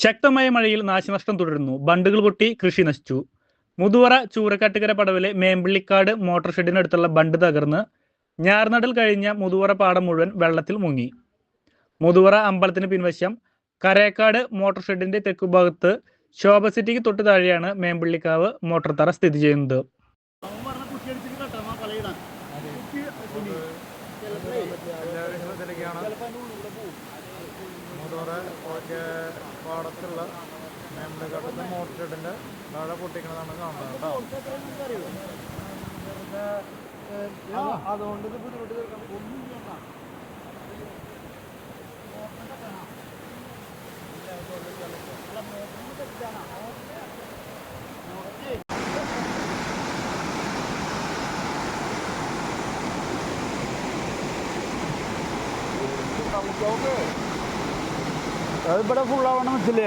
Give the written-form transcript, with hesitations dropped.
ശക്തമായ മഴയിൽ നാശനഷ്ടം തുടരുന്നു. ബണ്ടുകൾ പൊട്ടി കൃഷി നശിച്ചു. മുതുവറ ചൂരക്കാട്ടുകര പടവിലെ മേമ്പിള്ളിക്കാട് മോട്ടോർ ഷെഡിനടുത്തുള്ള ബണ്ട് തകർന്ന് ഞാർനടൽ കഴിഞ്ഞ മുതുവറ പാടം മുഴുവൻ വെള്ളത്തിൽ മുങ്ങി. മുതുവറ അമ്പലത്തിന് പിൻവശം കരേക്കാട് മോട്ടോർ ഷെഡിന്റെ തെക്കുഭാഗത്ത് ശോഭ സിറ്റിക്ക് തൊട്ടു താഴെയാണ് മേമ്പിള്ളിക്കാവ് മോട്ടോർ തറ സ്ഥിതി ചെയ്യുന്നത്. പാടത്തുള്ള മേമ്പിളിക്കാട്ടത്തെ മോട്ടോർ ഷെഡിൻ്റെ താഴെ പൊട്ടിക്കണതാണ് കാണുന്നത് കേട്ടോ. അതുകൊണ്ട് ഇത് ബുദ്ധിമുട്ട് തീർക്കാൻ അതിവിടെ ഫുള്ളാവണം വെച്ചില്ല.